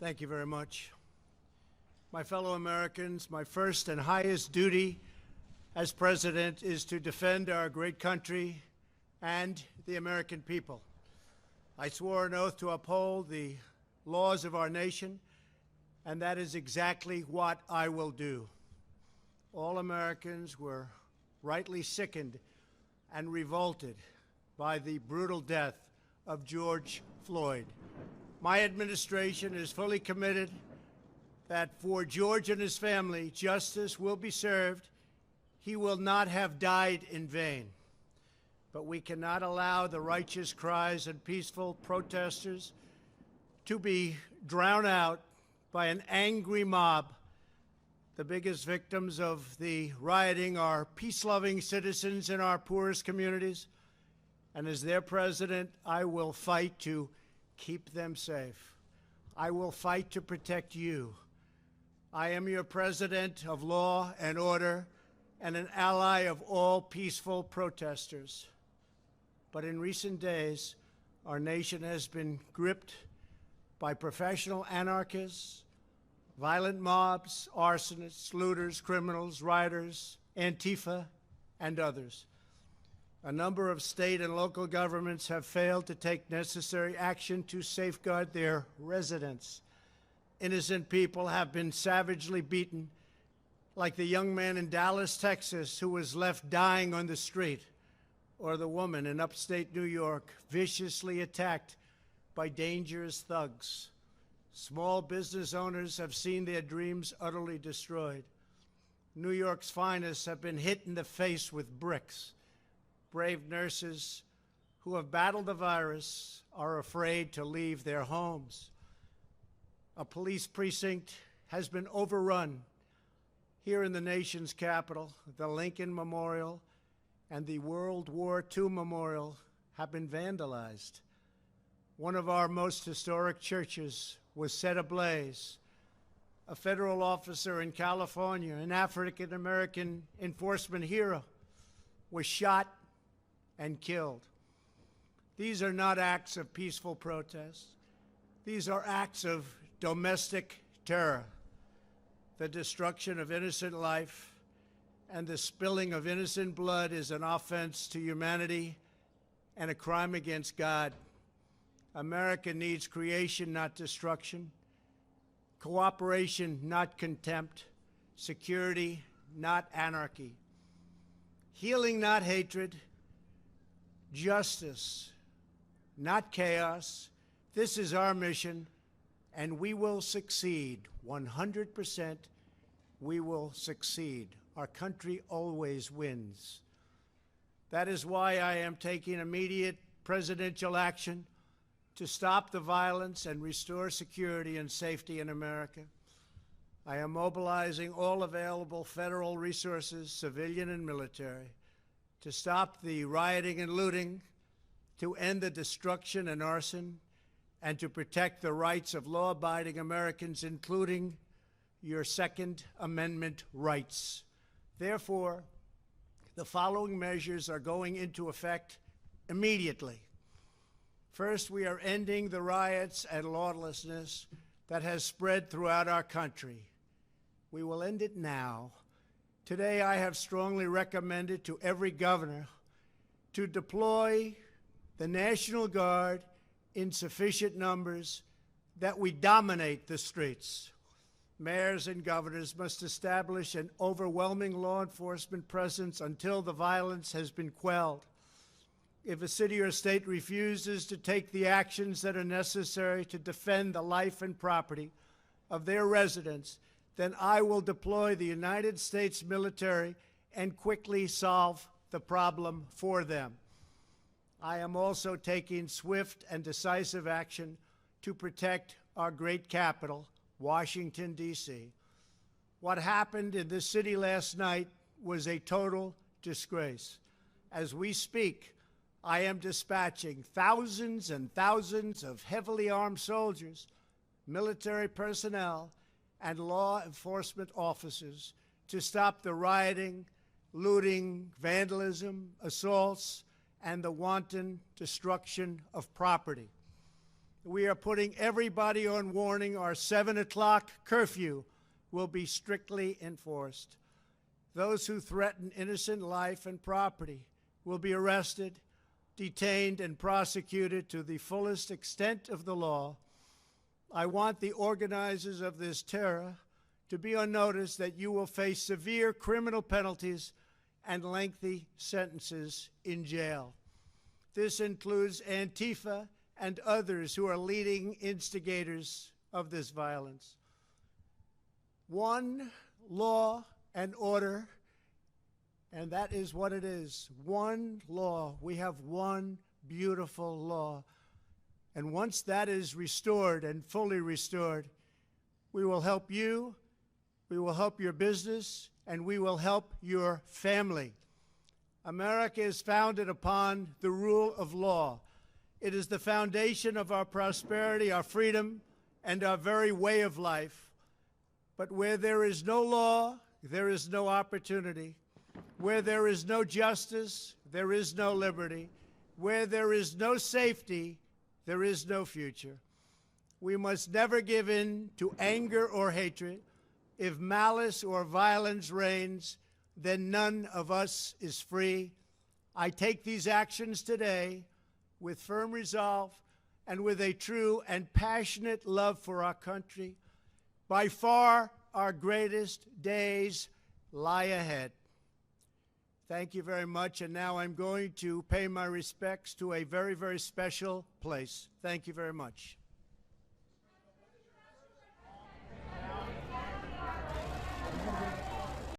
Thank you very much. My fellow Americans, my first and highest duty as president is to defend our great country and the American people. I swore an oath to uphold the laws of our nation, and that is exactly what I will do. All Americans were rightly sickened and revolted by the brutal death of George Floyd. My administration is fully committed that for George and his family, justice will be served. He will not have died in vain. But we cannot allow the righteous cries and peaceful protesters to be drowned out by an angry mob. The biggest victims of the rioting are peace-loving citizens in our poorest communities. And as their president, I will fight to keep them safe. I will fight to protect you. I am your president of law and order and an ally of all peaceful protesters. But in recent days, our nation has been gripped by professional anarchists, violent mobs, arsonists, looters, criminals, rioters, Antifa, and others. A number of state and local governments have failed to take necessary action to safeguard their residents. Innocent people have been savagely beaten, like the young man in Dallas, Texas, who was left dying on the street, or the woman in upstate New York viciously attacked by dangerous thugs. Small business owners have seen their dreams utterly destroyed. New York's finest have been hit in the face with bricks. Brave nurses who have battled the virus are afraid to leave their homes. A police precinct has been overrun here in the nation's capital. The Lincoln Memorial and the World War II Memorial have been vandalized. One of our most historic churches was set ablaze. A federal officer in California, an African-American enforcement hero, was shot and killed. These are not acts of peaceful protest. These are acts of domestic terror. The destruction of innocent life and the spilling of innocent blood is an offense to humanity and a crime against God. America needs creation, not destruction, cooperation, not contempt, security, not anarchy, healing, not hatred, justice, not chaos. This is our mission, and we will succeed. 100%, we will succeed. Our country always wins. That is why I am taking immediate presidential action to stop the violence and restore security and safety in America. I am mobilizing all available federal resources, civilian and military, to stop the rioting and looting, to end the destruction and arson, and to protect the rights of law-abiding Americans, including your Second Amendment rights. Therefore, the following measures are going into effect immediately. First, we are ending the riots and lawlessness that has spread throughout our country. We will end it now. Today, I have strongly recommended to every governor to deploy the National Guard in sufficient numbers that we dominate the streets. Mayors and governors must establish an overwhelming law enforcement presence until the violence has been quelled. If a city or state refuses to take the actions that are necessary to defend the life and property of their residents, then I will deploy the United States military and quickly solve the problem for them. I am also taking swift and decisive action to protect our great capital, Washington, D.C. What happened in this city last night was a total disgrace. As we speak, I am dispatching thousands and thousands of heavily armed soldiers, military personnel, and law enforcement officers to stop the rioting, looting, vandalism, assaults, and the wanton destruction of property. We are putting everybody on warning. Our 7 o'clock curfew will be strictly enforced. Those who threaten innocent life and property will be arrested, detained, and prosecuted to the fullest extent of the law. I want the organizers of this terror to be on notice that you will face severe criminal penalties and lengthy sentences in jail. This includes Antifa and others who are leading instigators of this violence. One law and order, and that is what it is. One law. We have one beautiful law. And once that is restored and fully restored, we will help you, we will help your business, and we will help your family. America is founded upon the rule of law. It is the foundation of our prosperity, our freedom, and our very way of life. But where there is no law, there is no opportunity. Where there is no justice, there is no liberty. Where there is no safety, there is no future. We must never give in to anger or hatred. If malice or violence reigns, then none of us is free. I take these actions today with firm resolve and with a true and passionate love for our country. By far, our greatest days lie ahead. Thank you very much, and now I'm going to pay my respects to a very, very special place. Thank you very much.